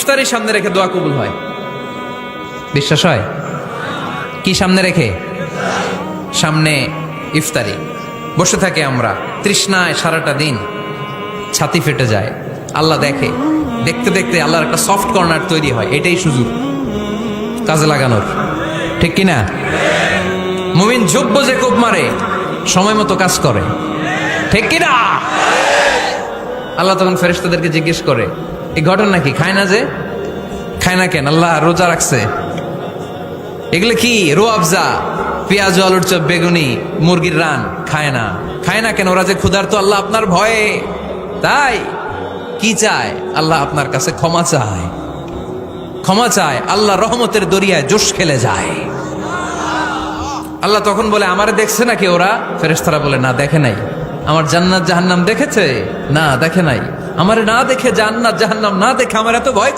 ইফতারি সামনে রেখে দোয়া কবুল হয়। বিশ্বাস হয়? কি সামনে রেখে? সামনে ইফতারি। বসে থাকে আমরা তৃষ্ণায় সারাটা দিন, ছাতি ফেটে যায়। আল্লাহ দেখে, দেখতে দেখতে আল্লাহর একটা সফট কর্নার তৈরি হয়। এটাই সুযোগ কাজে লাগানোর, ঠিক কিনা? মুমিন যোগ্য যে কোপ মারে, সময় মতো কাজ করে, ঠিক কিনা? আল্লাহ তখন ফেরেশতাদেরকে জিজ্ঞেস করে, এই ঘটনা কি? খায় না যে? খায় না কেন? আল্লাহ রোজা রাখছে। এগুলো কি? রোয়াবজা, পেঁয়াজ, আলুর চপ, বেগুনি, মুরগির রান খায় না। খায় না কেন? ওরা যে ক্ষুধার্ত, আল্লাহ আপনার ভয়ে। তাই কি চায়? আল্লাহ আপনার কাছে ক্ষমা চায়। ক্ষমা চায়, আল্লাহ রহমতের দরিয়ায় জোশ খেলে যায়। আল্লাহ তখন বলে, আমারে দেখছে নাকি ওরা? ফেরেশতারা বলে, না দেখে নাই। আমার জান্নাত জাহান্নাম দেখেছে? না দেখে নাই। আমারে না দেখে, জান্নাত জাহান্নাম না দেখে আমার এত ভয়